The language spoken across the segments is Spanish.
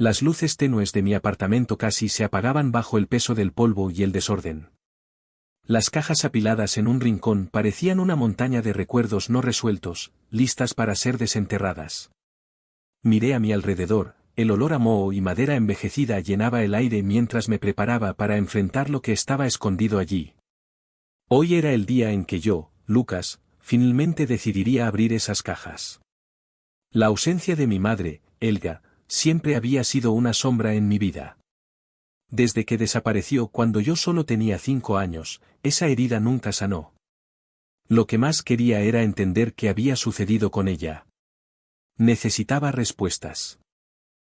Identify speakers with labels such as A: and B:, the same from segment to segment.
A: Las luces tenues de mi apartamento casi se apagaban bajo el peso del polvo y el desorden. Las cajas apiladas en un rincón parecían una montaña de recuerdos no resueltos, listas para ser desenterradas. Miré a mi alrededor, el olor a moho y madera envejecida llenaba el aire mientras me preparaba para enfrentar lo que estaba escondido allí. Hoy era el día en que yo, Lucas, finalmente decidiría abrir esas cajas. La ausencia de mi madre, Elga, siempre había sido una sombra en mi vida. Desde que desapareció cuando yo solo tenía 5 años, esa herida nunca sanó. Lo que más quería era entender qué había sucedido con ella. Necesitaba respuestas.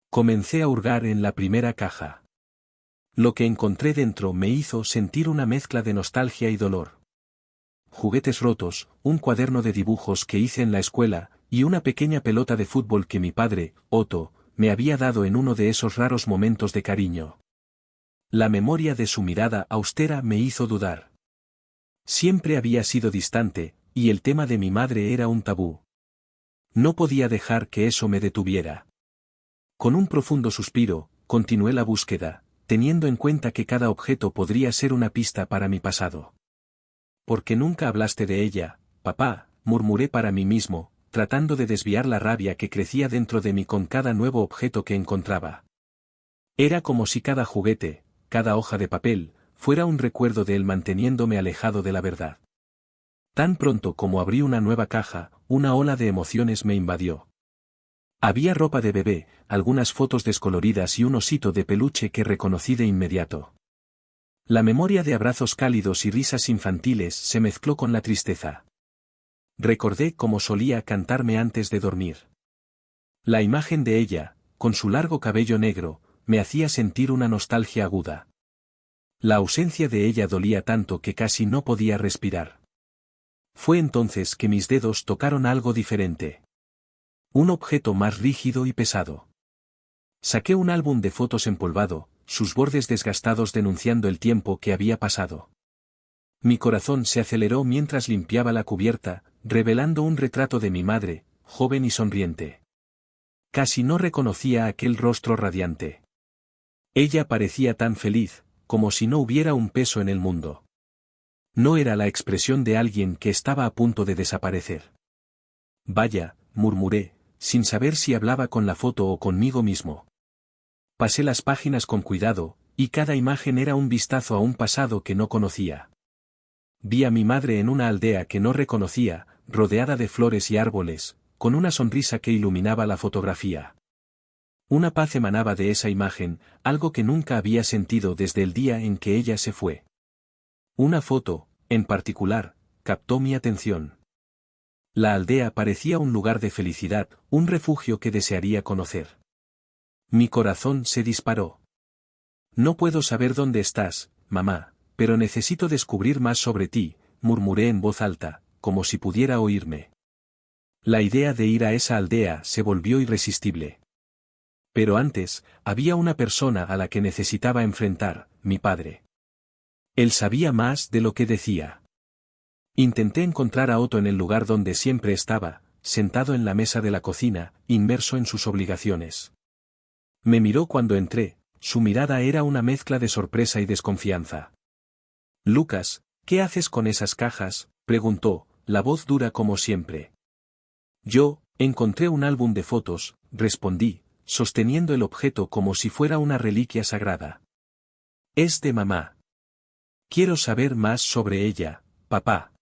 A: Comencé a hurgar en la primera caja. Lo que encontré dentro me hizo sentir una mezcla de nostalgia y dolor. Juguetes rotos, un cuaderno de dibujos que hice en la escuela, y una pequeña pelota de fútbol que mi padre, Otto, me había dado en uno de esos raros momentos de cariño. La memoria de su mirada austera me hizo dudar. Siempre había sido distante, y el tema de mi madre era un tabú. No podía dejar que eso me detuviera. Con un profundo suspiro, continué la búsqueda, teniendo en cuenta que cada objeto podría ser una pista para mi pasado. ¿Por qué nunca hablaste de ella, papá?, murmuré para mí mismo, tratando de desviar la rabia que crecía dentro de mí con cada nuevo objeto que encontraba. Era como si cada juguete, cada hoja de papel, fuera un recuerdo de él manteniéndome alejado de la verdad. Tan pronto como abrí una nueva caja, una ola de emociones me invadió. Había ropa de bebé, algunas fotos descoloridas y un osito de peluche que reconocí de inmediato. La memoria de abrazos cálidos y risas infantiles se mezcló con la tristeza. Recordé cómo solía cantarme antes de dormir. La imagen de ella, con su largo cabello negro, me hacía sentir una nostalgia aguda. La ausencia de ella dolía tanto que casi no podía respirar. Fue entonces que mis dedos tocaron algo diferente. Un objeto más rígido y pesado. Saqué un álbum de fotos empolvado, sus bordes desgastados denunciando el tiempo que había pasado. Mi corazón se aceleró mientras limpiaba la cubierta, revelando un retrato de mi madre, joven y sonriente. Casi no reconocía aquel rostro radiante. Ella parecía tan feliz, como si no hubiera un peso en el mundo. No era la expresión de alguien que estaba a punto de desaparecer. Vaya, murmuré, sin saber si hablaba con la foto o conmigo mismo. Pasé las páginas con cuidado, y cada imagen era un vistazo a un pasado que no conocía. Vi a mi madre en una aldea que no reconocía, rodeada de flores y árboles, con una sonrisa que iluminaba la fotografía. Una paz emanaba de esa imagen, algo que nunca había sentido desde el día en que ella se fue. Una foto, en particular, captó mi atención. La aldea parecía un lugar de felicidad, un refugio que desearía conocer. Mi corazón se disparó. No puedo saber dónde estás, mamá, pero necesito descubrir más sobre ti, murmuré en voz alta, como si pudiera oírme. La idea de ir a esa aldea se volvió irresistible. Pero antes, había una persona a la que necesitaba enfrentar, mi padre. Él sabía más de lo que decía. Intenté encontrar a Otto en el lugar donde siempre estaba, sentado en la mesa de la cocina, inmerso en sus obligaciones. Me miró cuando entré, su mirada era una mezcla de sorpresa y desconfianza. Lucas, ¿qué haces con esas cajas?, preguntó, la voz dura como siempre. Yo, encontré un álbum de fotos, respondí, sosteniendo el objeto como si fuera una reliquia sagrada. Es de mamá. Quiero saber más sobre ella, papá.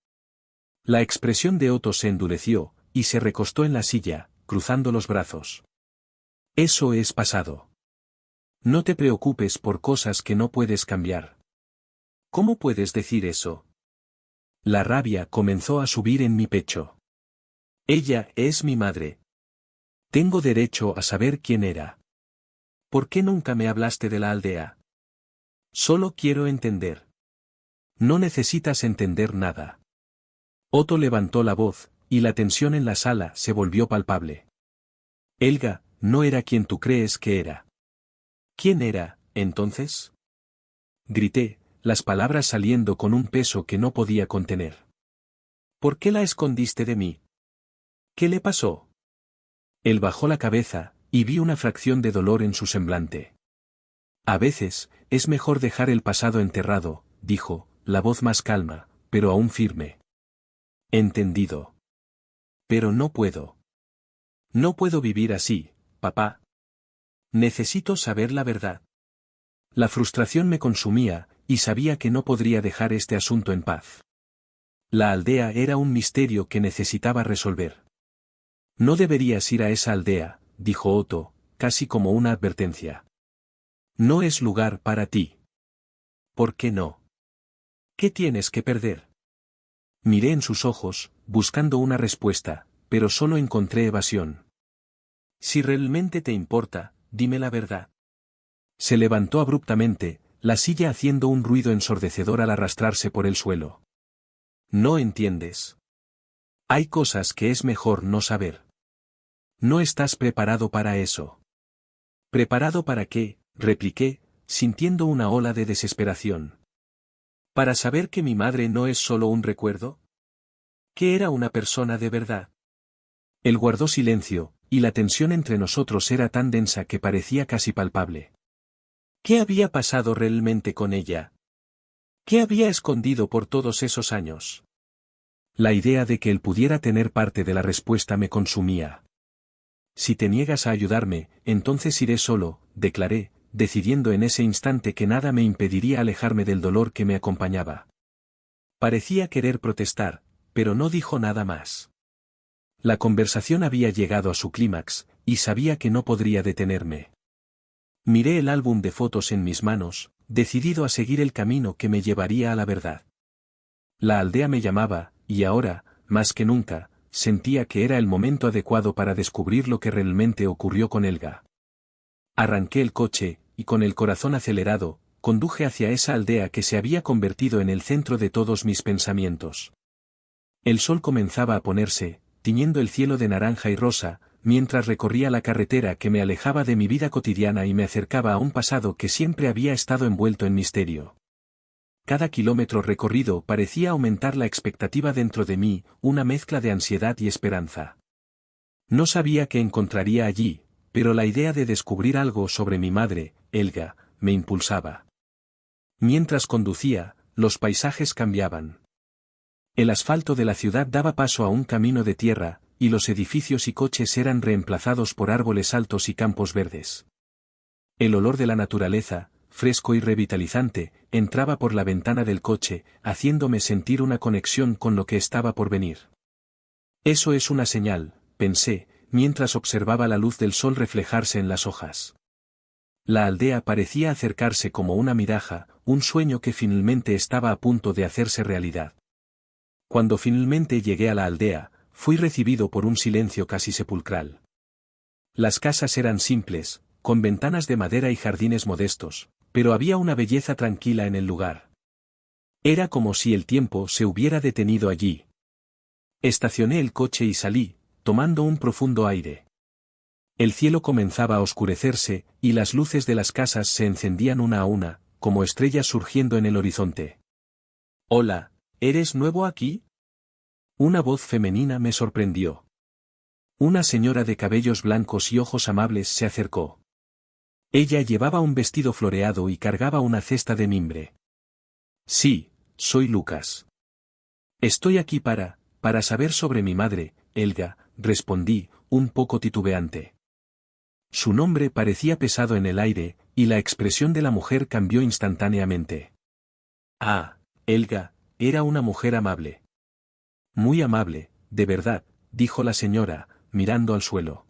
A: La expresión de Otto se endureció, y se recostó en la silla, cruzando los brazos. Eso es pasado. No te preocupes por cosas que no puedes cambiar. ¿Cómo puedes decir eso? La rabia comenzó a subir en mi pecho. Ella es mi madre. Tengo derecho a saber quién era. ¿Por qué nunca me hablaste de la aldea? Solo quiero entender. No necesitas entender nada. Otto levantó la voz, y la tensión en la sala se volvió palpable. Elga, no era quien tú crees que era. ¿Quién era, entonces? Grité, las palabras saliendo con un peso que no podía contener. ¿Por qué la escondiste de mí? ¿Qué le pasó? Él bajó la cabeza, y vi una fracción de dolor en su semblante. A veces, es mejor dejar el pasado enterrado, dijo, la voz más calma, pero aún firme. Entendido. Pero no puedo. No puedo vivir así, papá. Necesito saber la verdad. La frustración me consumía, y sabía que no podría dejar este asunto en paz. La aldea era un misterio que necesitaba resolver. No deberías ir a esa aldea, dijo Otto, casi como una advertencia. No es lugar para ti. ¿Por qué no? ¿Qué tienes que perder? Miré en sus ojos, buscando una respuesta, pero solo encontré evasión. Si realmente te importa, dime la verdad. Se levantó abruptamente, la silla haciendo un ruido ensordecedor al arrastrarse por el suelo. No entiendes. Hay cosas que es mejor no saber. No estás preparado para eso. ¿Preparado para qué?, repliqué, sintiendo una ola de desesperación. ¿Para saber que mi madre no es solo un recuerdo? ¿Que era una persona de verdad? Él guardó silencio, y la tensión entre nosotros era tan densa que parecía casi palpable. ¿Qué había pasado realmente con ella? ¿Qué había escondido por todos esos años? La idea de que él pudiera tener parte de la respuesta me consumía. Si te niegas a ayudarme, entonces iré solo, declaré, decidiendo en ese instante que nada me impediría alejarme del dolor que me acompañaba. Parecía querer protestar, pero no dijo nada más. La conversación había llegado a su clímax, y sabía que no podría detenerme. Miré el álbum de fotos en mis manos, decidido a seguir el camino que me llevaría a la verdad. La aldea me llamaba, y ahora, más que nunca, sentía que era el momento adecuado para descubrir lo que realmente ocurrió con Helga. Arranqué el coche, y con el corazón acelerado, conduje hacia esa aldea que se había convertido en el centro de todos mis pensamientos. El sol comenzaba a ponerse, tiñendo el cielo de naranja y rosa, mientras recorría la carretera que me alejaba de mi vida cotidiana y me acercaba a un pasado que siempre había estado envuelto en misterio. Cada kilómetro recorrido parecía aumentar la expectativa dentro de mí, una mezcla de ansiedad y esperanza. No sabía qué encontraría allí, pero la idea de descubrir algo sobre mi madre, Helga, me impulsaba. Mientras conducía, los paisajes cambiaban. El asfalto de la ciudad daba paso a un camino de tierra, y los edificios y coches eran reemplazados por árboles altos y campos verdes. El olor de la naturaleza, fresco y revitalizante, entraba por la ventana del coche, haciéndome sentir una conexión con lo que estaba por venir. Eso es una señal, pensé, mientras observaba la luz del sol reflejarse en las hojas. La aldea parecía acercarse como una miraja, un sueño que finalmente estaba a punto de hacerse realidad. Cuando finalmente llegué a la aldea, fui recibido por un silencio casi sepulcral. Las casas eran simples, con ventanas de madera y jardines modestos, pero había una belleza tranquila en el lugar. Era como si el tiempo se hubiera detenido allí. Estacioné el coche y salí, tomando un profundo aire. El cielo comenzaba a oscurecerse, y las luces de las casas se encendían una a una, como estrellas surgiendo en el horizonte. «Hola, ¿eres nuevo aquí?» Una voz femenina me sorprendió. Una señora de cabellos blancos y ojos amables se acercó. Ella llevaba un vestido floreado y cargaba una cesta de mimbre. «Sí, soy Lucas. Estoy aquí para saber sobre mi madre, Helga», respondí, un poco titubeante. Su nombre parecía pesado en el aire, y la expresión de la mujer cambió instantáneamente. Ah, Helga, era una mujer amable. Muy amable, de verdad, dijo la señora, mirando al suelo.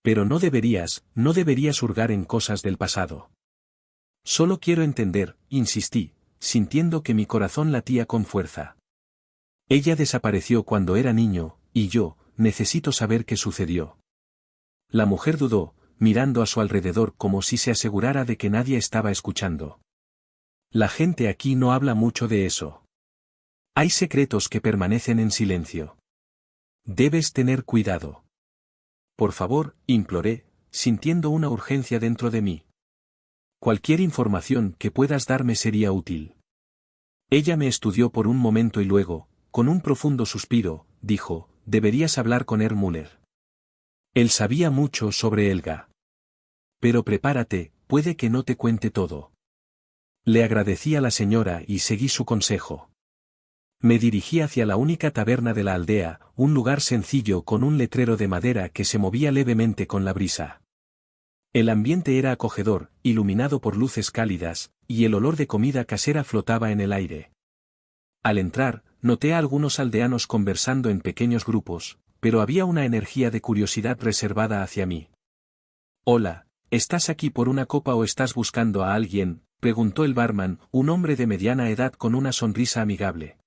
A: Pero no deberías hurgar en cosas del pasado. Solo quiero entender, insistí, sintiendo que mi corazón latía con fuerza. Ella desapareció cuando era niño, y yo, necesito saber qué sucedió. La mujer dudó, mirando a su alrededor como si se asegurara de que nadie estaba escuchando. La gente aquí no habla mucho de eso. Hay secretos que permanecen en silencio. Debes tener cuidado. Por favor, imploré, sintiendo una urgencia dentro de mí. Cualquier información que puedas darme sería útil. Ella me estudió por un momento y luego, con un profundo suspiro, dijo, deberías hablar con Muller. Él sabía mucho sobre Helga. Pero prepárate, puede que no te cuente todo. Le agradecí a la señora y seguí su consejo. Me dirigí hacia la única taberna de la aldea, un lugar sencillo con un letrero de madera que se movía levemente con la brisa. El ambiente era acogedor, iluminado por luces cálidas, y el olor de comida casera flotaba en el aire. Al entrar, noté a algunos aldeanos conversando en pequeños grupos, pero había una energía de curiosidad reservada hacia mí. «Hola, ¿estás aquí por una copa o estás buscando a alguien?», preguntó el barman, un hombre de mediana edad con una sonrisa amigable.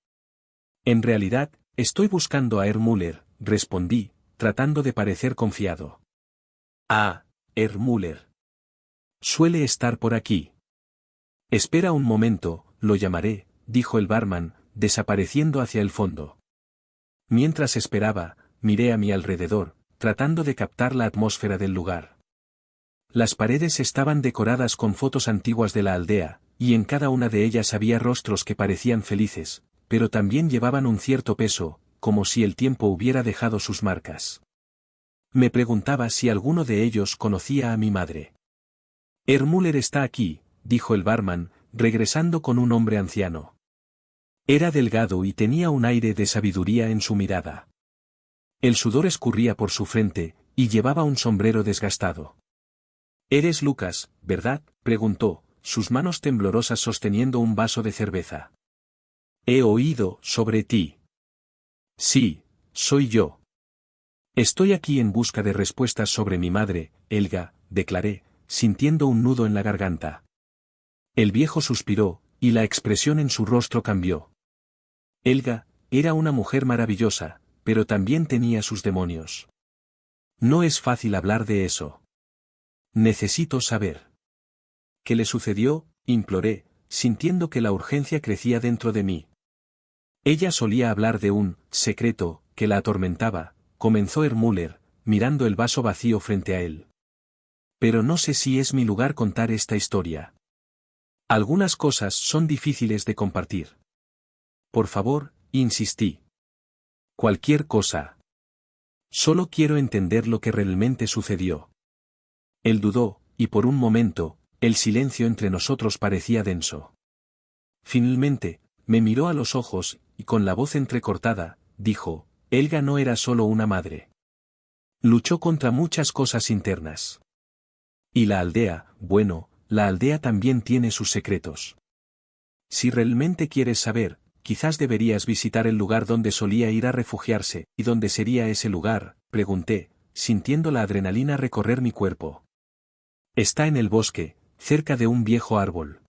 A: «En realidad, estoy buscando a Müller», respondí, tratando de parecer confiado. «Ah, Müller. Suele estar por aquí». «Espera un momento, lo llamaré», dijo el barman, desapareciendo hacia el fondo. Mientras esperaba, miré a mi alrededor, tratando de captar la atmósfera del lugar. Las paredes estaban decoradas con fotos antiguas de la aldea, y en cada una de ellas había rostros que parecían felices, pero también llevaban un cierto peso, como si el tiempo hubiera dejado sus marcas. Me preguntaba si alguno de ellos conocía a mi madre. «Müller está aquí», dijo el barman, regresando con un hombre anciano. Era delgado y tenía un aire de sabiduría en su mirada. El sudor escurría por su frente, y llevaba un sombrero desgastado. «¿Eres Lucas, verdad?», preguntó, sus manos temblorosas sosteniendo un vaso de cerveza. «He oído sobre ti». «Sí, soy yo. Estoy aquí en busca de respuestas sobre mi madre, Helga», declaré, sintiendo un nudo en la garganta. El viejo suspiró, y la expresión en su rostro cambió. Helga era una mujer maravillosa, pero también tenía sus demonios. No es fácil hablar de eso. Necesito saber. ¿Qué le sucedió?, imploré, sintiendo que la urgencia crecía dentro de mí. Ella solía hablar de un secreto que la atormentaba, comenzó Müller, mirando el vaso vacío frente a él. Pero no sé si es mi lugar contar esta historia. Algunas cosas son difíciles de compartir. Por favor, insistí. Cualquier cosa. Solo quiero entender lo que realmente sucedió. Él dudó, y por un momento, el silencio entre nosotros parecía denso. Finalmente, me miró a los ojos, y con la voz entrecortada, dijo: «Helga no era solo una madre. Luchó contra muchas cosas internas. Y la aldea, bueno, la aldea también tiene sus secretos. Si realmente quieres saber, quizás deberías visitar el lugar donde solía ir a refugiarse». «¿Y dónde sería ese lugar?», pregunté, sintiendo la adrenalina recorrer mi cuerpo. «Está en el bosque, cerca de un viejo árbol.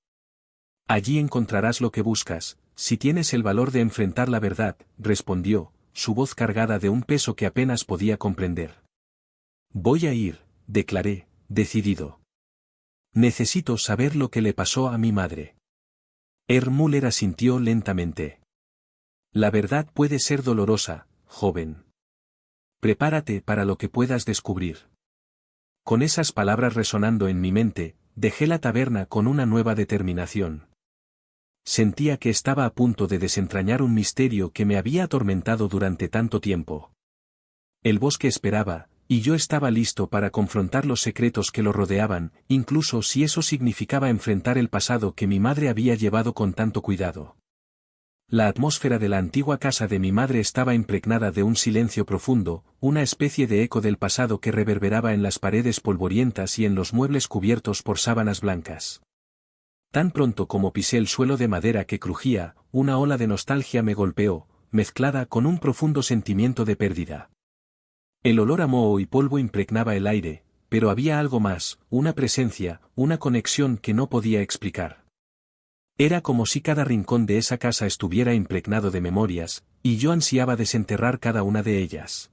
A: Allí encontrarás lo que buscas, si tienes el valor de enfrentar la verdad», respondió, su voz cargada de un peso que apenas podía comprender. «Voy a ir», declaré, decidido. «Necesito saber lo que le pasó a mi madre». Müller asintió lentamente. «La verdad puede ser dolorosa, joven. Prepárate para lo que puedas descubrir». Con esas palabras resonando en mi mente, dejé la taberna con una nueva determinación. Sentía que estaba a punto de desentrañar un misterio que me había atormentado durante tanto tiempo. El bosque esperaba, y yo estaba listo para confrontar los secretos que lo rodeaban, incluso si eso significaba enfrentar el pasado que mi madre había llevado con tanto cuidado. La atmósfera de la antigua casa de mi madre estaba impregnada de un silencio profundo, una especie de eco del pasado que reverberaba en las paredes polvorientas y en los muebles cubiertos por sábanas blancas. Tan pronto como pisé el suelo de madera que crujía, una ola de nostalgia me golpeó, mezclada con un profundo sentimiento de pérdida. El olor a moho y polvo impregnaba el aire, pero había algo más, una presencia, una conexión que no podía explicar. Era como si cada rincón de esa casa estuviera impregnado de memorias, y yo ansiaba desenterrar cada una de ellas.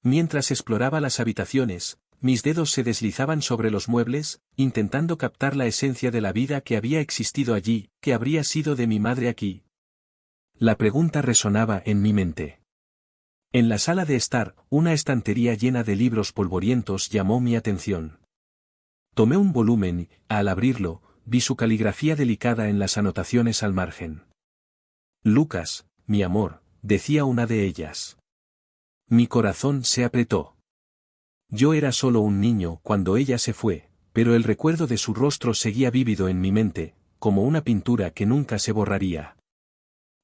A: Mientras exploraba las habitaciones, mis dedos se deslizaban sobre los muebles, intentando captar la esencia de la vida que había existido allí, que habría sido de mi madre aquí. La pregunta resonaba en mi mente. En la sala de estar, una estantería llena de libros polvorientos llamó mi atención. Tomé un volumen y, al abrirlo, vi su caligrafía delicada en las anotaciones al margen. «Lucas, mi amor», decía una de ellas. Mi corazón se apretó. Yo era solo un niño cuando ella se fue, pero el recuerdo de su rostro seguía vívido en mi mente, como una pintura que nunca se borraría.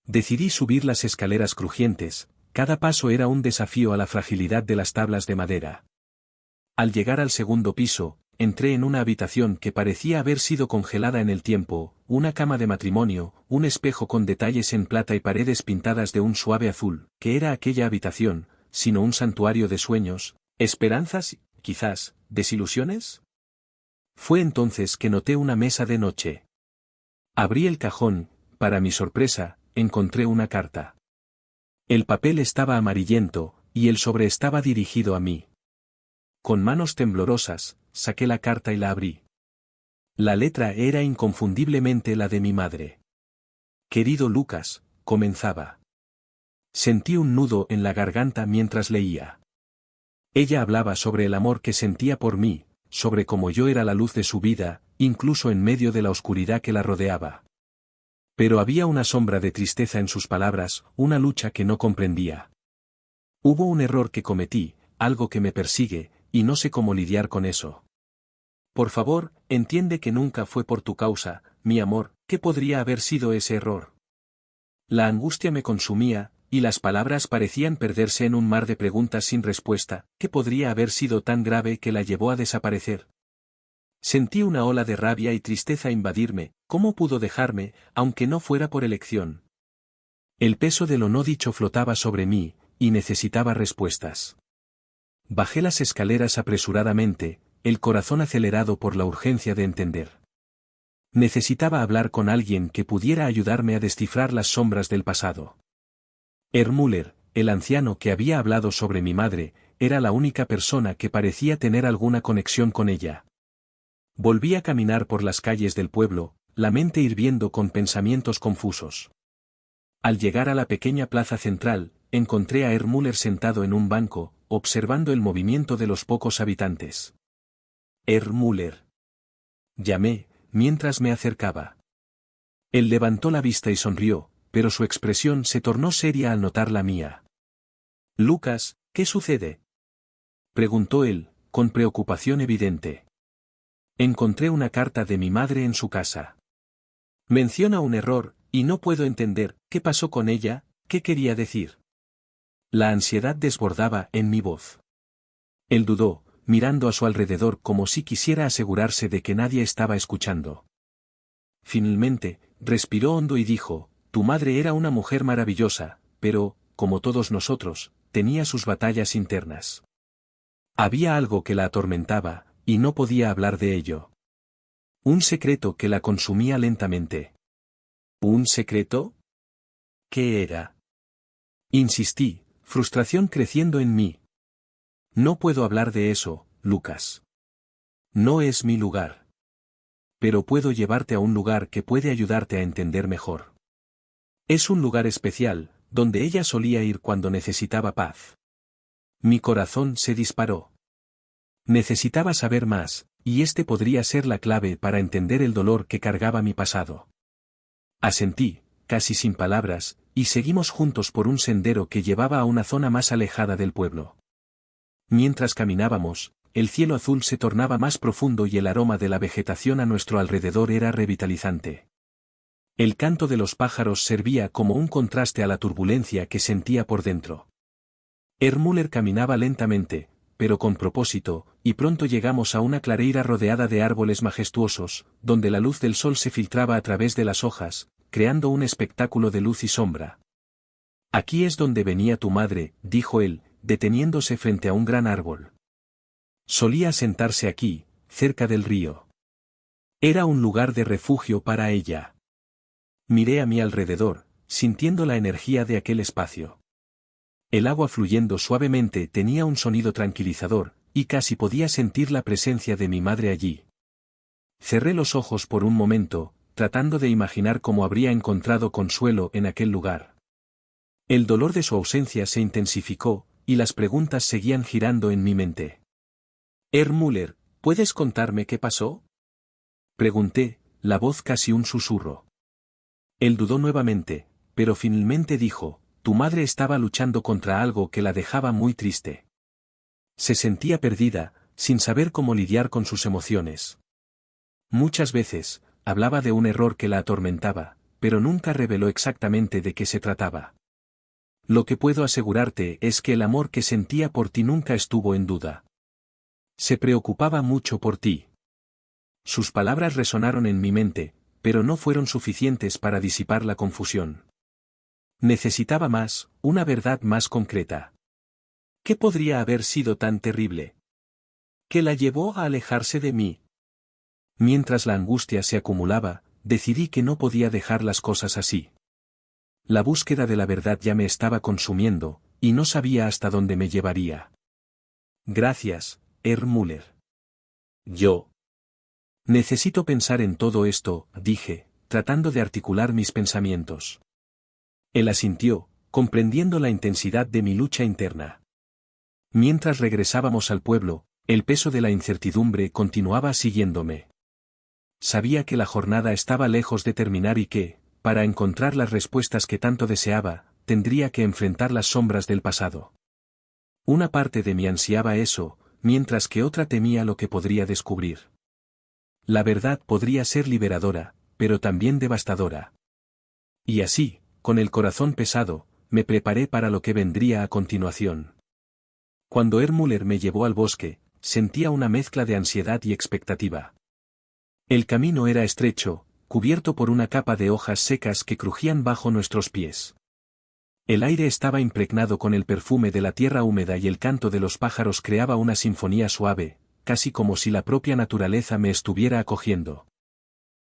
A: Decidí subir las escaleras crujientes, cada paso era un desafío a la fragilidad de las tablas de madera. Al llegar al segundo piso, entré en una habitación que parecía haber sido congelada en el tiempo, una cama de matrimonio, un espejo con detalles en plata y paredes pintadas de un suave azul. ¿Qué era aquella habitación, sino un santuario de sueños, esperanzas, quizás, desilusiones? Fue entonces que noté una mesa de noche. Abrí el cajón, para mi sorpresa, encontré una carta. El papel estaba amarillento, y el sobre estaba dirigido a mí. Con manos temblorosas, saqué la carta y la abrí. La letra era inconfundiblemente la de mi madre. Querido Lucas, comenzaba. Sentí un nudo en la garganta mientras leía. Ella hablaba sobre el amor que sentía por mí, sobre cómo yo era la luz de su vida, incluso en medio de la oscuridad que la rodeaba. Pero había una sombra de tristeza en sus palabras, una lucha que no comprendía. Hubo un error que cometí, algo que me persigue, y no sé cómo lidiar con eso. Por favor, entiende que nunca fue por tu causa, mi amor. ¿Qué podría haber sido ese error? La angustia me consumía, y las palabras parecían perderse en un mar de preguntas sin respuesta. ¿Qué podría haber sido tan grave que la llevó a desaparecer? Sentí una ola de rabia y tristeza invadirme. ¿Cómo pudo dejarme, aunque no fuera por elección? El peso de lo no dicho flotaba sobre mí, y necesitaba respuestas. Bajé las escaleras apresuradamente, el corazón acelerado por la urgencia de entender. Necesitaba hablar con alguien que pudiera ayudarme a descifrar las sombras del pasado. Müller, el anciano que había hablado sobre mi madre, era la única persona que parecía tener alguna conexión con ella. Volví a caminar por las calles del pueblo, la mente hirviendo con pensamientos confusos. Al llegar a la pequeña plaza central, encontré a Müller sentado en un banco, observando el movimiento de los pocos habitantes. Müller. Llamé, mientras me acercaba. Él levantó la vista y sonrió, pero su expresión se tornó seria al notar la mía. Lucas, ¿qué sucede? Preguntó él, con preocupación evidente. Encontré una carta de mi madre en su casa. Menciona un error, y no puedo entender, ¿qué pasó con ella? ¿Qué quería decir? La ansiedad desbordaba en mi voz. Él dudó, mirando a su alrededor como si quisiera asegurarse de que nadie estaba escuchando. Finalmente, respiró hondo y dijo, tu madre era una mujer maravillosa, pero, como todos nosotros, tenía sus batallas internas. Había algo que la atormentaba, y no podía hablar de ello. Un secreto que la consumía lentamente. ¿Un secreto? ¿Qué era? Insistí, frustración creciendo en mí. No puedo hablar de eso, Lucas. No es mi lugar. Pero puedo llevarte a un lugar que puede ayudarte a entender mejor. Es un lugar especial, donde ella solía ir cuando necesitaba paz. Mi corazón se disparó. Necesitaba saber más, y este podría ser la clave para entender el dolor que cargaba mi pasado. Asentí, casi sin palabras, y seguimos juntos por un sendero que llevaba a una zona más alejada del pueblo. Mientras caminábamos, el cielo azul se tornaba más profundo y el aroma de la vegetación a nuestro alrededor era revitalizante. El canto de los pájaros servía como un contraste a la turbulencia que sentía por dentro. Müller caminaba lentamente, pero con propósito, y pronto llegamos a una clareira rodeada de árboles majestuosos, donde la luz del sol se filtraba a través de las hojas, creando un espectáculo de luz y sombra. Aquí es donde venía tu madre, dijo él, deteniéndose frente a un gran árbol. Solía sentarse aquí, cerca del río. Era un lugar de refugio para ella. Miré a mi alrededor, sintiendo la energía de aquel espacio. El agua fluyendo suavemente tenía un sonido tranquilizador, y casi podía sentir la presencia de mi madre allí. Cerré los ojos por un momento, tratando de imaginar cómo habría encontrado consuelo en aquel lugar. El dolor de su ausencia se intensificó, y las preguntas seguían girando en mi mente. Müller, ¿puedes contarme qué pasó? Pregunté, la voz casi un susurro. Él dudó nuevamente, pero finalmente dijo, tu madre estaba luchando contra algo que la dejaba muy triste. Se sentía perdida, sin saber cómo lidiar con sus emociones. Muchas veces, hablaba de un error que la atormentaba, pero nunca reveló exactamente de qué se trataba. Lo que puedo asegurarte es que el amor que sentía por ti nunca estuvo en duda. Se preocupaba mucho por ti. Sus palabras resonaron en mi mente, pero no fueron suficientes para disipar la confusión. Necesitaba más, una verdad más concreta. ¿Qué podría haber sido tan terrible? ¿Qué la llevó a alejarse de mí? Mientras la angustia se acumulaba, decidí que no podía dejar las cosas así. La búsqueda de la verdad ya me estaba consumiendo, y no sabía hasta dónde me llevaría. Gracias, Müller. Yo. Necesito pensar en todo esto, dije, tratando de articular mis pensamientos. Él asintió, comprendiendo la intensidad de mi lucha interna. Mientras regresábamos al pueblo, el peso de la incertidumbre continuaba siguiéndome. Sabía que la jornada estaba lejos de terminar y que, para encontrar las respuestas que tanto deseaba, tendría que enfrentar las sombras del pasado. Una parte de mí ansiaba eso, mientras que otra temía lo que podría descubrir. La verdad podría ser liberadora, pero también devastadora. Y así, con el corazón pesado, me preparé para lo que vendría a continuación. Cuando Müller me llevó al bosque, sentía una mezcla de ansiedad y expectativa. El camino era estrecho, cubierto por una capa de hojas secas que crujían bajo nuestros pies. El aire estaba impregnado con el perfume de la tierra húmeda y el canto de los pájaros creaba una sinfonía suave, casi como si la propia naturaleza me estuviera acogiendo.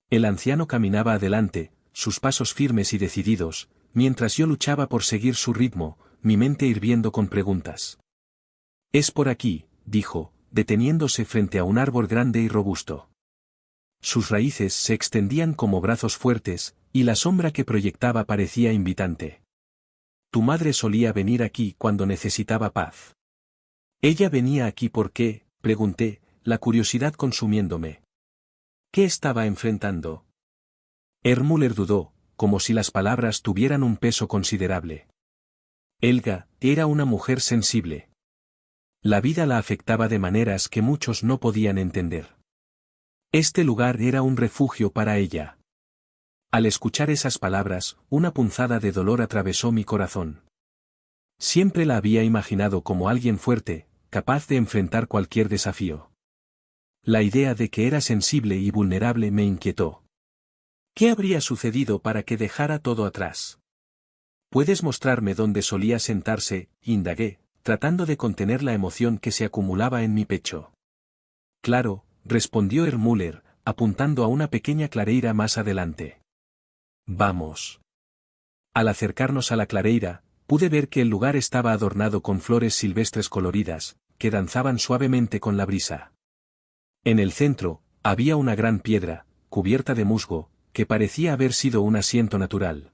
A: El anciano caminaba adelante, sus pasos firmes y decididos, mientras yo luchaba por seguir su ritmo, mi mente hirviendo con preguntas. «Es por aquí», dijo, deteniéndose frente a un árbol grande y robusto. Sus raíces se extendían como brazos fuertes, y la sombra que proyectaba parecía invitante. «Tu madre solía venir aquí cuando necesitaba paz». «Ella venía aquí ¿por qué?», pregunté, la curiosidad consumiéndome. ¿Qué estaba enfrentando? Müller dudó, como si las palabras tuvieran un peso considerable. Helga era una mujer sensible. La vida la afectaba de maneras que muchos no podían entender. Este lugar era un refugio para ella. Al escuchar esas palabras, una punzada de dolor atravesó mi corazón. Siempre la había imaginado como alguien fuerte, capaz de enfrentar cualquier desafío. La idea de que era sensible y vulnerable me inquietó. ¿Qué habría sucedido para que dejara todo atrás? ¿Puedes mostrarme dónde solía sentarse?, indagué, tratando de contener la emoción que se acumulaba en mi pecho. Claro, respondió Müller, apuntando a una pequeña clareira más adelante. Vamos. Al acercarnos a la clareira, pude ver que el lugar estaba adornado con flores silvestres coloridas, que danzaban suavemente con la brisa. En el centro, había una gran piedra, cubierta de musgo, que parecía haber sido un asiento natural.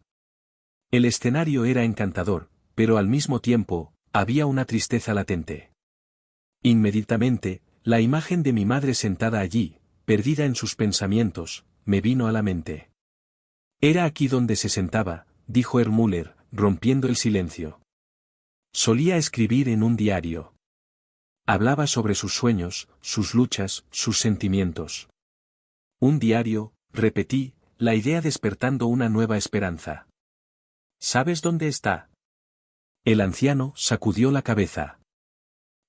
A: El escenario era encantador, pero al mismo tiempo, había una tristeza latente. Inmediatamente, la imagen de mi madre sentada allí, perdida en sus pensamientos, me vino a la mente. Era aquí donde se sentaba, dijo Müller, rompiendo el silencio. Solía escribir en un diario. Hablaba sobre sus sueños, sus luchas, sus sentimientos. Un diario, repetí, la idea despertando una nueva esperanza. ¿Sabes dónde está? El anciano sacudió la cabeza.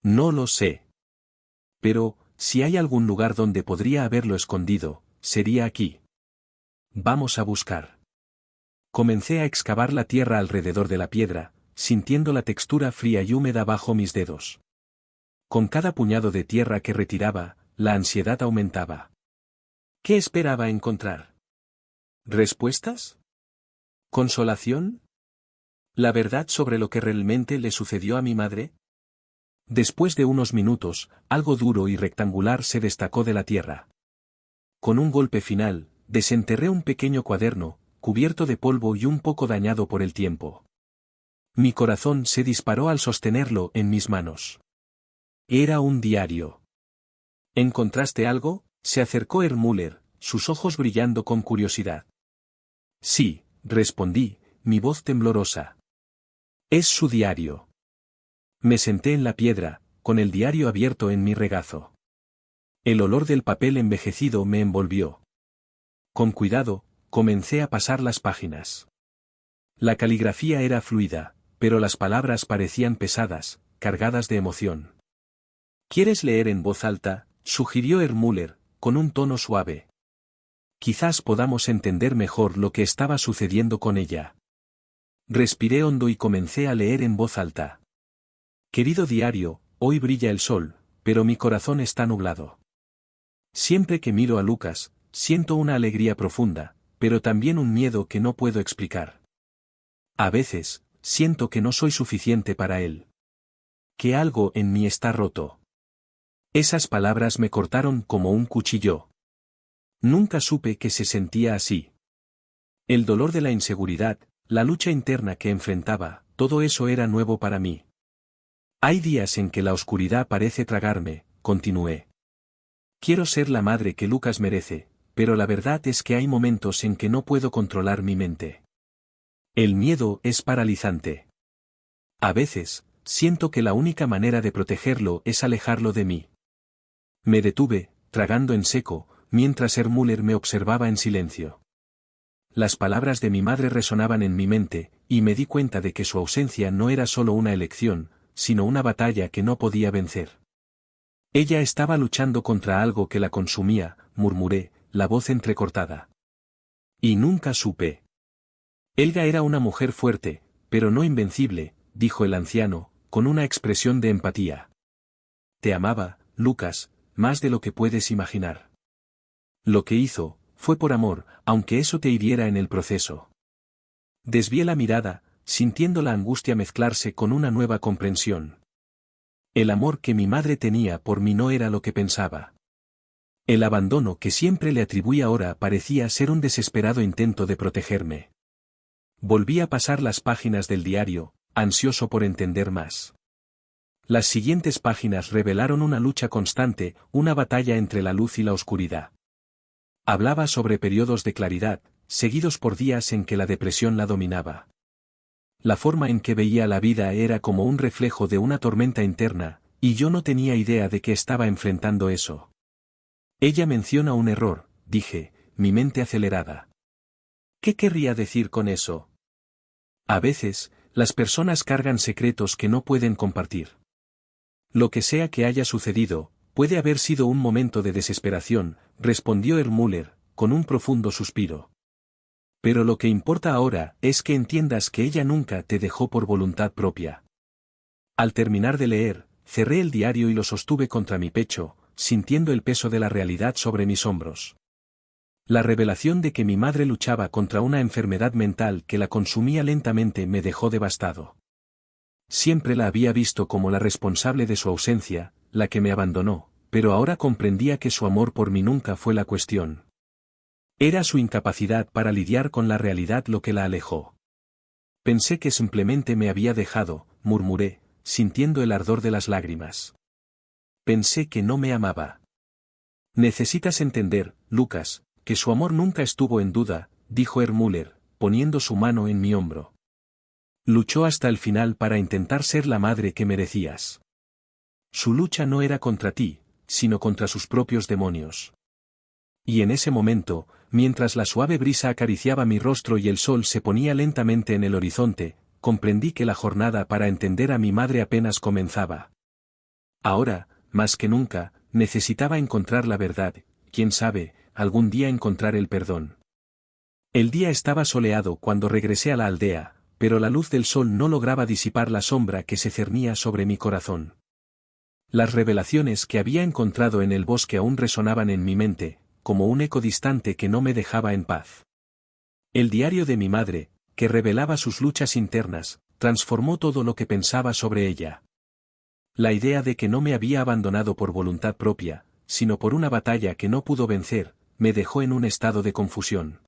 A: No lo sé. Pero, si hay algún lugar donde podría haberlo escondido, sería aquí. Vamos a buscar. Comencé a excavar la tierra alrededor de la piedra, sintiendo la textura fría y húmeda bajo mis dedos. Con cada puñado de tierra que retiraba, la ansiedad aumentaba. ¿Qué esperaba encontrar? ¿Respuestas? ¿Consolación? ¿La verdad sobre lo que realmente le sucedió a mi madre? Después de unos minutos, algo duro y rectangular se destacó de la tierra. Con un golpe final, desenterré un pequeño cuaderno, cubierto de polvo y un poco dañado por el tiempo. Mi corazón se disparó al sostenerlo en mis manos. Era un diario. ¿Encontraste algo?, se acercó Müller, sus ojos brillando con curiosidad. Sí, respondí, mi voz temblorosa. Es su diario. Me senté en la piedra, con el diario abierto en mi regazo. El olor del papel envejecido me envolvió. Con cuidado, comencé a pasar las páginas. La caligrafía era fluida, pero las palabras parecían pesadas, cargadas de emoción. ¿Quieres leer en voz alta?, sugirió Müller, con un tono suave. Quizás podamos entender mejor lo que estaba sucediendo con ella. Respiré hondo y comencé a leer en voz alta. Querido diario, hoy brilla el sol, pero mi corazón está nublado. Siempre que miro a Lucas, siento una alegría profunda, pero también un miedo que no puedo explicar. A veces, siento que no soy suficiente para él. Que algo en mí está roto. Esas palabras me cortaron como un cuchillo. Nunca supe que se sentía así. El dolor de la inseguridad, la lucha interna que enfrentaba, todo eso era nuevo para mí. Hay días en que la oscuridad parece tragarme, continué. Quiero ser la madre que Lucas merece, pero la verdad es que hay momentos en que no puedo controlar mi mente. El miedo es paralizante. A veces, siento que la única manera de protegerlo es alejarlo de mí. Me detuve, tragando en seco, mientras Müller me observaba en silencio. Las palabras de mi madre resonaban en mi mente, y me di cuenta de que su ausencia no era solo una elección, sino una batalla que no podía vencer. Ella estaba luchando contra algo que la consumía, murmuré, la voz entrecortada. Y nunca supe. Elga era una mujer fuerte, pero no invencible, dijo el anciano, con una expresión de empatía. Te amaba, Lucas, más de lo que puedes imaginar. Lo que hizo, fue por amor, aunque eso te hiriera en el proceso. Desvié la mirada, sintiendo la angustia mezclarse con una nueva comprensión. El amor que mi madre tenía por mí no era lo que pensaba. El abandono que siempre le atribuía ahora parecía ser un desesperado intento de protegerme. Volví a pasar las páginas del diario, ansioso por entender más. Las siguientes páginas revelaron una lucha constante, una batalla entre la luz y la oscuridad. Hablaba sobre periodos de claridad, seguidos por días en que la depresión la dominaba. La forma en que veía la vida era como un reflejo de una tormenta interna, y yo no tenía idea de que estaba enfrentando eso. Ella menciona un error, dije, mi mente acelerada. ¿Qué querría decir con eso? A veces, las personas cargan secretos que no pueden compartir. Lo que sea que haya sucedido, puede haber sido un momento de desesperación, respondió Müller, con un profundo suspiro. Pero lo que importa ahora es que entiendas que ella nunca te dejó por voluntad propia. Al terminar de leer, cerré el diario y lo sostuve contra mi pecho, sintiendo el peso de la realidad sobre mis hombros. La revelación de que mi madre luchaba contra una enfermedad mental que la consumía lentamente me dejó devastado. Siempre la había visto como la responsable de su ausencia, la que me abandonó, pero ahora comprendía que su amor por mí nunca fue la cuestión. Era su incapacidad para lidiar con la realidad lo que la alejó. Pensé que simplemente me había dejado, murmuré, sintiendo el ardor de las lágrimas. Pensé que no me amaba. Necesitas entender, Lucas, que su amor nunca estuvo en duda, dijo Müller, poniendo su mano en mi hombro. Luchó hasta el final para intentar ser la madre que merecías. Su lucha no era contra ti, sino contra sus propios demonios. Y en ese momento, mientras la suave brisa acariciaba mi rostro y el sol se ponía lentamente en el horizonte, comprendí que la jornada para entender a mi madre apenas comenzaba. Ahora, más que nunca, necesitaba encontrar la verdad, quién sabe, algún día encontrar el perdón. El día estaba soleado cuando regresé a la aldea, pero la luz del sol no lograba disipar la sombra que se cernía sobre mi corazón. Las revelaciones que había encontrado en el bosque aún resonaban en mi mente, como un eco distante que no me dejaba en paz. El diario de mi madre, que revelaba sus luchas internas, transformó todo lo que pensaba sobre ella. La idea de que no me había abandonado por voluntad propia, sino por una batalla que no pudo vencer, me dejó en un estado de confusión.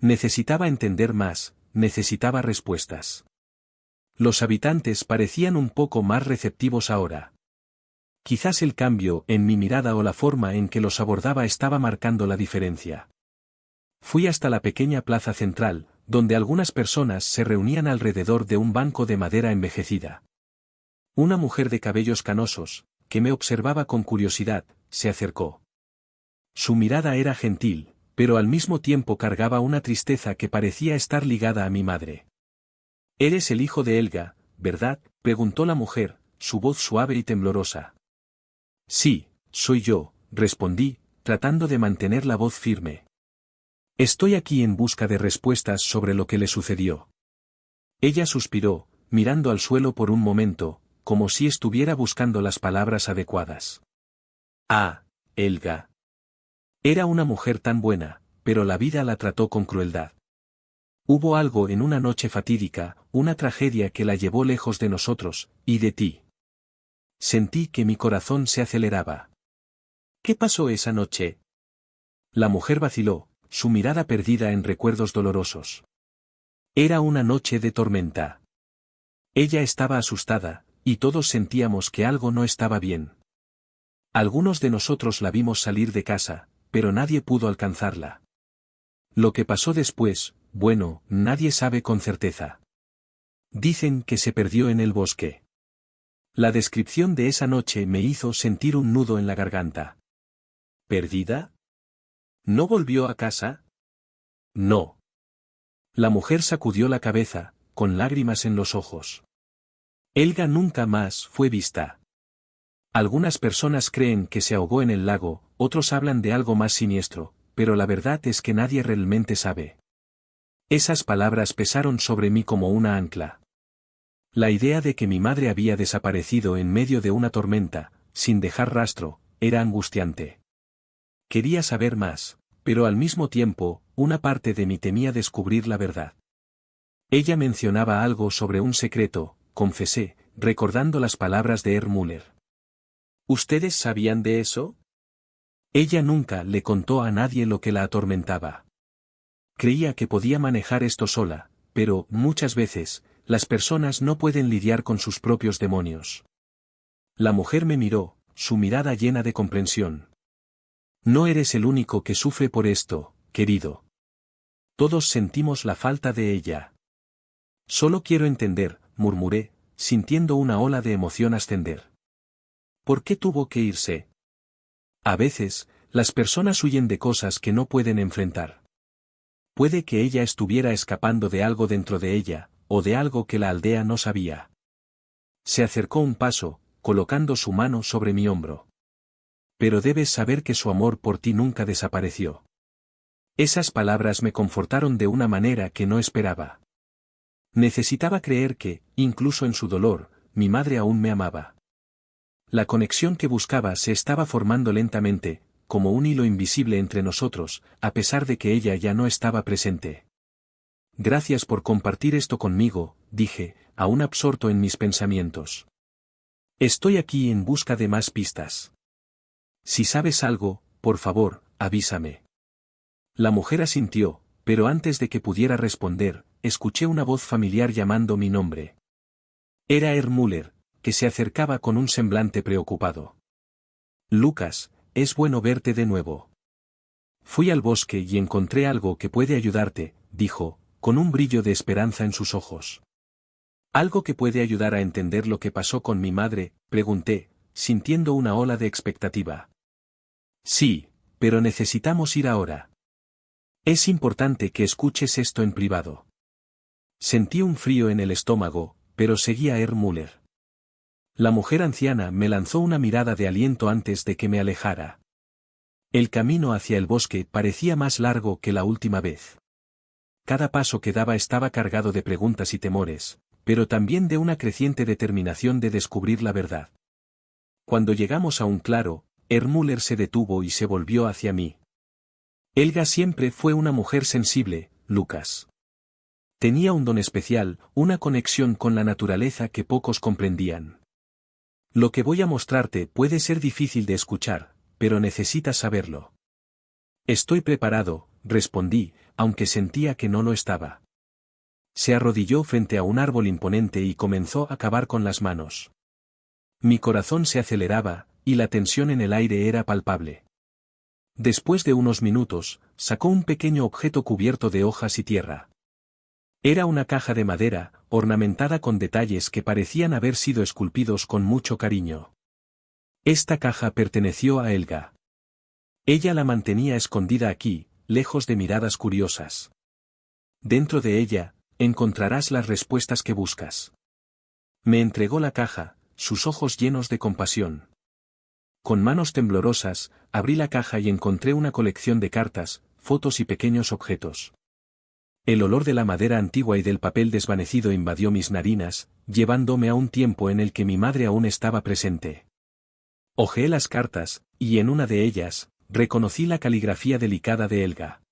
A: Necesitaba entender más, necesitaba respuestas. Los habitantes parecían un poco más receptivos ahora. Quizás el cambio en mi mirada o la forma en que los abordaba estaba marcando la diferencia. Fui hasta la pequeña plaza central, donde algunas personas se reunían alrededor de un banco de madera envejecida. Una mujer de cabellos canosos, que me observaba con curiosidad, se acercó. Su mirada era gentil, pero al mismo tiempo cargaba una tristeza que parecía estar ligada a mi madre. «Eres el hijo de Helga, ¿verdad?», preguntó la mujer, su voz suave y temblorosa. «Sí, soy yo», respondí, tratando de mantener la voz firme. «Estoy aquí en busca de respuestas sobre lo que le sucedió». Ella suspiró, mirando al suelo por un momento, como si estuviera buscando las palabras adecuadas. «Ah, Helga. Era una mujer tan buena, pero la vida la trató con crueldad. Hubo algo en una noche fatídica, una tragedia que la llevó lejos de nosotros, y de ti». Sentí que mi corazón se aceleraba. «¿Qué pasó esa noche?». La mujer vaciló, su mirada perdida en recuerdos dolorosos. Era una noche de tormenta. Ella estaba asustada, y todos sentíamos que algo no estaba bien. Algunos de nosotros la vimos salir de casa, pero nadie pudo alcanzarla. Lo que pasó después, bueno, nadie sabe con certeza. Dicen que se perdió en el bosque. La descripción de esa noche me hizo sentir un nudo en la garganta. ¿Perdida? ¿No volvió a casa? No. La mujer sacudió la cabeza, con lágrimas en los ojos. Helga nunca más fue vista. Algunas personas creen que se ahogó en el lago, otros hablan de algo más siniestro, pero la verdad es que nadie realmente sabe. Esas palabras pesaron sobre mí como una ancla. La idea de que mi madre había desaparecido en medio de una tormenta, sin dejar rastro, era angustiante. Quería saber más, pero al mismo tiempo, una parte de mí temía descubrir la verdad. Ella mencionaba algo sobre un secreto, confesé, recordando las palabras de Müller. ¿Ustedes sabían de eso? Ella nunca le contó a nadie lo que la atormentaba. Creía que podía manejar esto sola, pero, muchas veces, las personas no pueden lidiar con sus propios demonios. La mujer me miró, su mirada llena de comprensión. No eres el único que sufre por esto, querido. Todos sentimos la falta de ella. Solo quiero entender, murmuré, sintiendo una ola de emoción ascender. ¿Por qué tuvo que irse? A veces, las personas huyen de cosas que no pueden enfrentar. Puede que ella estuviera escapando de algo dentro de ella, o de algo que la aldea no sabía. Se acercó un paso, colocando su mano sobre mi hombro. Pero debes saber que su amor por ti nunca desapareció. Esas palabras me confortaron de una manera que no esperaba. Necesitaba creer que, incluso en su dolor, mi madre aún me amaba. La conexión que buscaba se estaba formando lentamente, como un hilo invisible entre nosotros, a pesar de que ella ya no estaba presente. Gracias por compartir esto conmigo, dije, aún absorto en mis pensamientos. Estoy aquí en busca de más pistas. Si sabes algo, por favor, avísame. La mujer asintió, pero antes de que pudiera responder, escuché una voz familiar llamando mi nombre. Era Müller, que se acercaba con un semblante preocupado. Lucas, es bueno verte de nuevo. Fui al bosque y encontré algo que puede ayudarte, dijo, con un brillo de esperanza en sus ojos. ¿Algo que puede ayudar a entender lo que pasó con mi madre?, pregunté, sintiendo una ola de expectativa. Sí, pero necesitamos ir ahora. Es importante que escuches esto en privado. Sentí un frío en el estómago, pero seguía a Müller. La mujer anciana me lanzó una mirada de aliento antes de que me alejara. El camino hacia el bosque parecía más largo que la última vez. Cada paso que daba estaba cargado de preguntas y temores, pero también de una creciente determinación de descubrir la verdad. Cuando llegamos a un claro, Müller se detuvo y se volvió hacia mí. Helga siempre fue una mujer sensible, Lucas. Tenía un don especial, una conexión con la naturaleza que pocos comprendían. Lo que voy a mostrarte puede ser difícil de escuchar, pero necesitas saberlo. Estoy preparado, respondí, aunque sentía que no lo estaba. Se arrodilló frente a un árbol imponente y comenzó a cavar con las manos. Mi corazón se aceleraba, y la tensión en el aire era palpable. Después de unos minutos, sacó un pequeño objeto cubierto de hojas y tierra. Era una caja de madera, ornamentada con detalles que parecían haber sido esculpidos con mucho cariño. Esta caja perteneció a Helga. Ella la mantenía escondida aquí, lejos de miradas curiosas. Dentro de ella, encontrarás las respuestas que buscas. Me entregó la caja, sus ojos llenos de compasión. Con manos temblorosas, abrí la caja y encontré una colección de cartas, fotos y pequeños objetos. El olor de la madera antigua y del papel desvanecido invadió mis narinas, llevándome a un tiempo en el que mi madre aún estaba presente. Hojeé las cartas, y en una de ellas, reconocí la caligrafía delicada de Helga.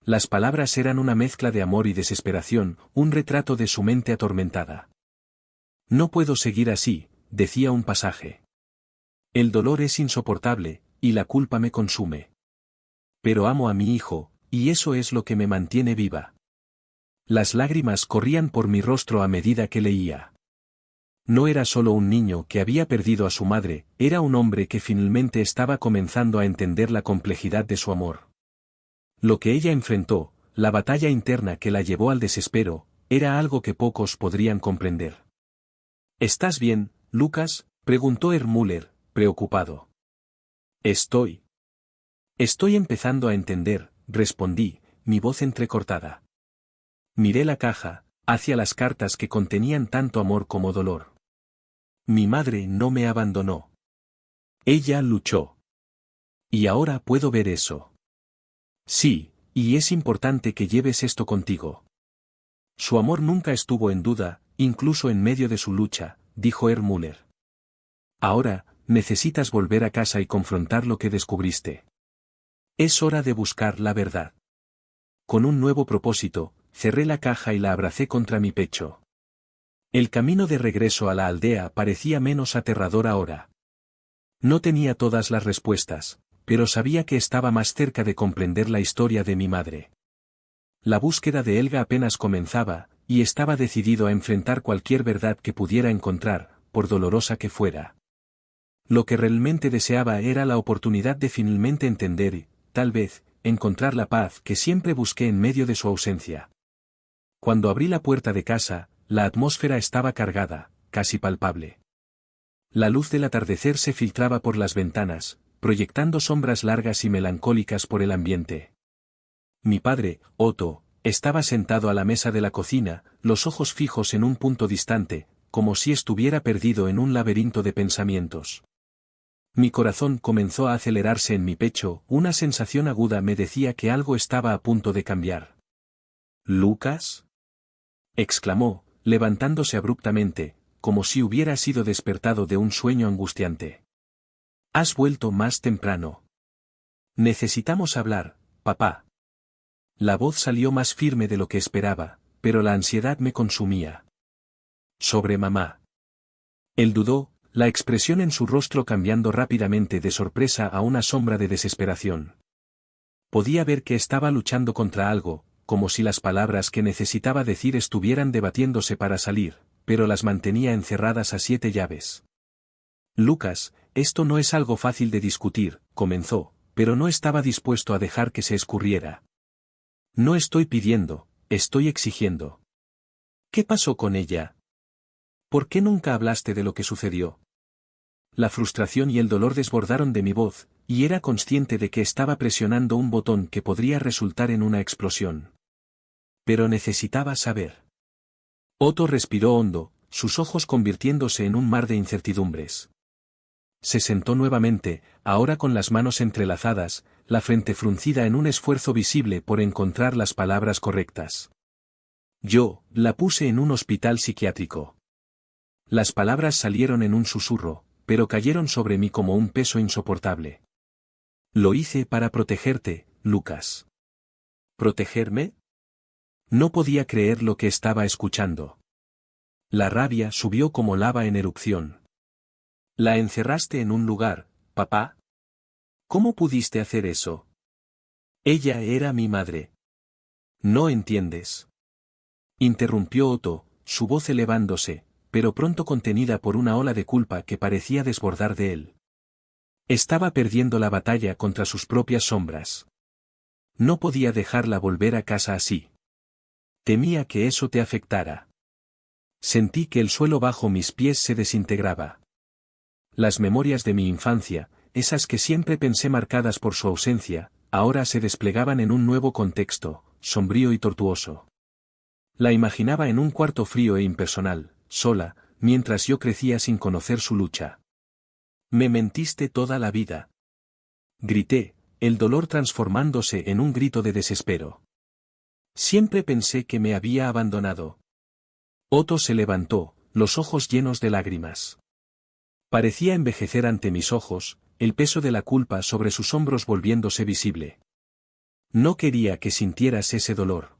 A: Las palabras eran una mezcla de amor y desesperación, un retrato de su mente atormentada. No puedo seguir así, decía un pasaje. El dolor es insoportable, y la culpa me consume. Pero amo a mi hijo, y eso es lo que me mantiene viva. Las lágrimas corrían por mi rostro a medida que leía. No era solo un niño que había perdido a su madre, era un hombre que finalmente estaba comenzando a entender la complejidad de su amor. Lo que ella enfrentó, la batalla interna que la llevó al desespero, era algo que pocos podrían comprender. ¿Estás bien, Lucas?, preguntó Müller, preocupado. Estoy empezando a entender, respondí, mi voz entrecortada. Miré la caja, hacia las cartas que contenían tanto amor como dolor. Mi madre no me abandonó. Ella luchó. Y ahora puedo ver eso. Sí, y es importante que lleves esto contigo. Su amor nunca estuvo en duda, incluso en medio de su lucha, dijo Müller. Ahora, necesitas volver a casa y confrontar lo que descubriste. Es hora de buscar la verdad. Con un nuevo propósito, cerré la caja y la abracé contra mi pecho. El camino de regreso a la aldea parecía menos aterrador ahora. No tenía todas las respuestas, pero sabía que estaba más cerca de comprender la historia de mi madre. La búsqueda de Helga apenas comenzaba, y estaba decidido a enfrentar cualquier verdad que pudiera encontrar, por dolorosa que fuera. Lo que realmente deseaba era la oportunidad de finalmente entender y, tal vez, encontrar la paz que siempre busqué en medio de su ausencia. Cuando abrí la puerta de casa, la atmósfera estaba cargada, casi palpable. La luz del atardecer se filtraba por las ventanas, proyectando sombras largas y melancólicas por el ambiente. Mi padre, Otto, estaba sentado a la mesa de la cocina, los ojos fijos en un punto distante, como si estuviera perdido en un laberinto de pensamientos. Mi corazón comenzó a acelerarse en mi pecho, una sensación aguda me decía que algo estaba a punto de cambiar. ¿Lucas?, exclamó, levantándose abruptamente, como si hubiera sido despertado de un sueño angustiante. Has vuelto más temprano. Necesitamos hablar, papá. La voz salió más firme de lo que esperaba, pero la ansiedad me consumía. Sobre mamá. Él dudó, la expresión en su rostro cambiando rápidamente de sorpresa a una sombra de desesperación. Podía ver que estaba luchando contra algo, como si las palabras que necesitaba decir estuvieran debatiéndose para salir, pero las mantenía encerradas a 7 llaves. Lucas, esto no es algo fácil de discutir, comenzó, pero no estaba dispuesto a dejar que se escurriera. No estoy pidiendo, estoy exigiendo. ¿Qué pasó con ella? ¿Por qué nunca hablaste de lo que sucedió? La frustración y el dolor desbordaron de mi voz, y era consciente de que estaba presionando un botón que podría resultar en una explosión. Pero necesitaba saber. Otto respiró hondo, sus ojos convirtiéndose en un mar de incertidumbres. Se sentó nuevamente, ahora con las manos entrelazadas, la frente fruncida en un esfuerzo visible por encontrar las palabras correctas. Yo, la puse en un hospital psiquiátrico. Las palabras salieron en un susurro, pero cayeron sobre mí como un peso insoportable. Lo hice para protegerte, Lucas. ¿Protegerme? No podía creer lo que estaba escuchando. La rabia subió como lava en erupción. ¿La encerraste en un lugar, papá? ¿Cómo pudiste hacer eso? Ella era mi madre. No entiendes. Interrumpió Otto, su voz elevándose, pero pronto contenida por una ola de culpa que parecía desbordar de él. Estaba perdiendo la batalla contra sus propias sombras. No podía dejarla volver a casa así. Temía que eso te afectara. Sentí que el suelo bajo mis pies se desintegraba. Las memorias de mi infancia, esas que siempre pensé marcadas por su ausencia, ahora se desplegaban en un nuevo contexto, sombrío y tortuoso. La imaginaba en un cuarto frío e impersonal, sola, mientras yo crecía sin conocer su lucha. Me mentiste toda la vida. Grité, el dolor transformándose en un grito de desespero. Siempre pensé que me había abandonado. Otto se levantó, los ojos llenos de lágrimas. Parecía envejecer ante mis ojos, el peso de la culpa sobre sus hombros volviéndose visible. No quería que sintieras ese dolor.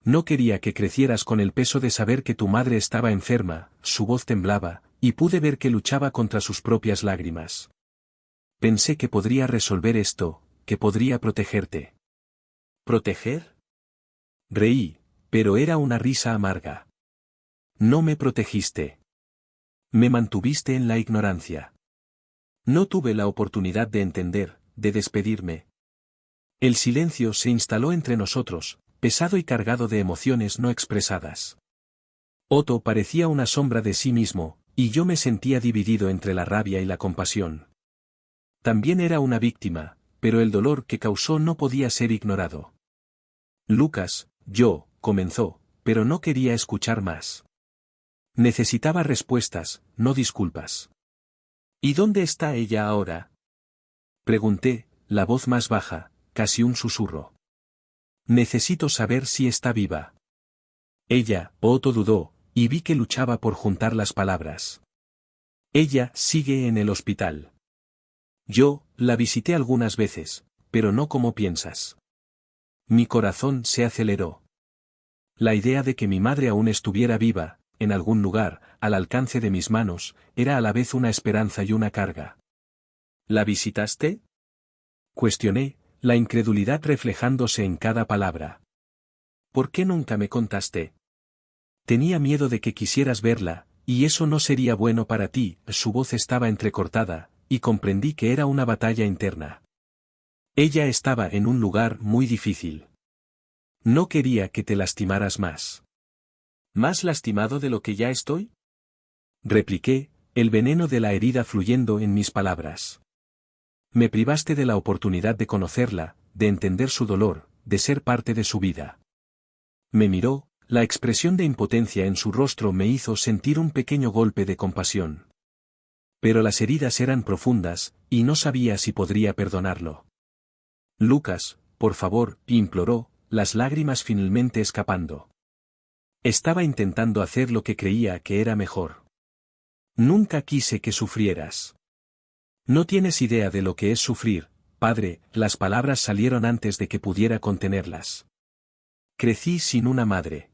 A: No quería que crecieras con el peso de saber que tu madre estaba enferma, su voz temblaba, y pude ver que luchaba contra sus propias lágrimas. Pensé que podría resolver esto, que podría protegerte. ¿Proteger? Reí, pero era una risa amarga. No me protegiste. Me mantuviste en la ignorancia. No tuve la oportunidad de entender, de despedirme. El silencio se instaló entre nosotros, pesado y cargado de emociones no expresadas. Otto parecía una sombra de sí mismo, y yo me sentía dividido entre la rabia y la compasión. También era una víctima, pero el dolor que causó no podía ser ignorado. Lucas, comenzó, pero no quería escuchar más. Necesitaba respuestas, no disculpas. ¿Y dónde está ella ahora? Pregunté, la voz más baja, casi un susurro. Necesito saber si está viva. Otto dudó, y vi que luchaba por juntar las palabras. Ella sigue en el hospital. Yo la visité algunas veces, pero no como piensas. Mi corazón se aceleró. La idea de que mi madre aún estuviera viva, en algún lugar, al alcance de mis manos, era a la vez una esperanza y una carga. ¿La visitaste? Cuestioné, la incredulidad reflejándose en cada palabra. ¿Por qué nunca me contaste? Tenía miedo de que quisieras verla, y eso no sería bueno para ti. Su voz estaba entrecortada, y comprendí que era una batalla interna. Ella estaba en un lugar muy difícil. No quería que te lastimaras más. ¿Más lastimado de lo que ya estoy? Repliqué, el veneno de la herida fluyendo en mis palabras. Me privaste de la oportunidad de conocerla, de entender su dolor, de ser parte de su vida. Me miró, la expresión de impotencia en su rostro me hizo sentir un pequeño golpe de compasión. Pero las heridas eran profundas, y no sabía si podría perdonarlo. Lucas, por favor, imploró, las lágrimas finalmente escapando. Estaba intentando hacer lo que creía que era mejor. Nunca quise que sufrieras. No tienes idea de lo que es sufrir, padre. Las palabras salieron antes de que pudiera contenerlas. Crecí sin una madre.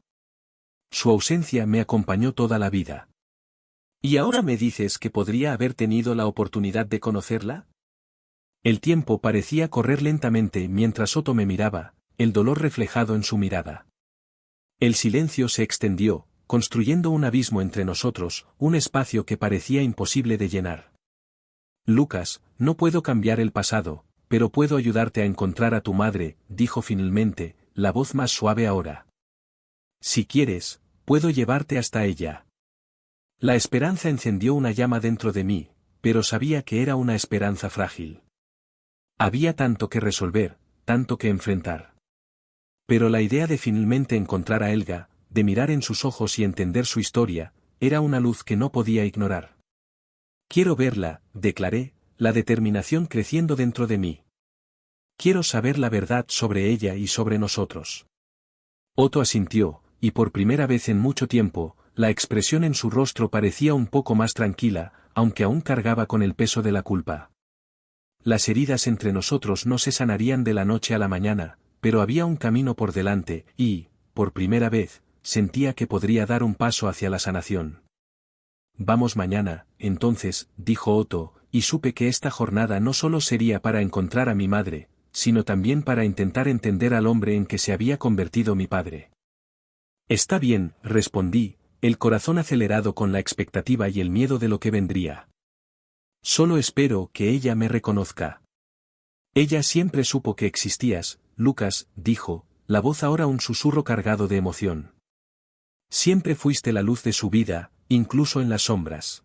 A: Su ausencia me acompañó toda la vida. ¿Y ahora me dices que podría haber tenido la oportunidad de conocerla? El tiempo parecía correr lentamente mientras Otto me miraba, el dolor reflejado en su mirada. El silencio se extendió, construyendo un abismo entre nosotros, un espacio que parecía imposible de llenar. Lucas, no puedo cambiar el pasado, pero puedo ayudarte a encontrar a tu madre, dijo finalmente, la voz más suave ahora. Si quieres, puedo llevarte hasta ella. La esperanza encendió una llama dentro de mí, pero sabía que era una esperanza frágil. Había tanto que resolver, tanto que enfrentar. Pero la idea de finalmente encontrar a Helga, de mirar en sus ojos y entender su historia, era una luz que no podía ignorar. Quiero verla, declaré, la determinación creciendo dentro de mí. Quiero saber la verdad sobre ella y sobre nosotros. Otto asintió, y por primera vez en mucho tiempo, la expresión en su rostro parecía un poco más tranquila, aunque aún cargaba con el peso de la culpa. Las heridas entre nosotros no se sanarían de la noche a la mañana, pero había un camino por delante, y, por primera vez, sentía que podría dar un paso hacia la sanación. Vamos mañana, entonces, dijo Otto, y supe que esta jornada no solo sería para encontrar a mi madre, sino también para intentar entender al hombre en que se había convertido mi padre. Está bien, respondí, el corazón acelerado con la expectativa y el miedo de lo que vendría. Solo espero que ella me reconozca. Ella siempre supo que existías, Lucas, dijo, la voz ahora un susurro cargado de emoción. Siempre fuiste la luz de su vida, incluso en las sombras.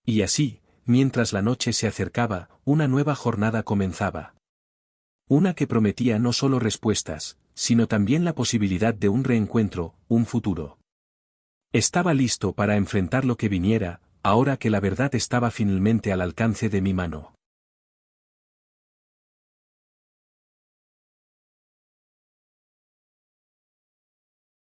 A: Y así, mientras la noche se acercaba, una nueva jornada comenzaba. Una que prometía no solo respuestas, sino también la posibilidad de un reencuentro, un futuro. Estaba listo para enfrentar lo que viniera, ahora que la verdad estaba finalmente al alcance de mi mano.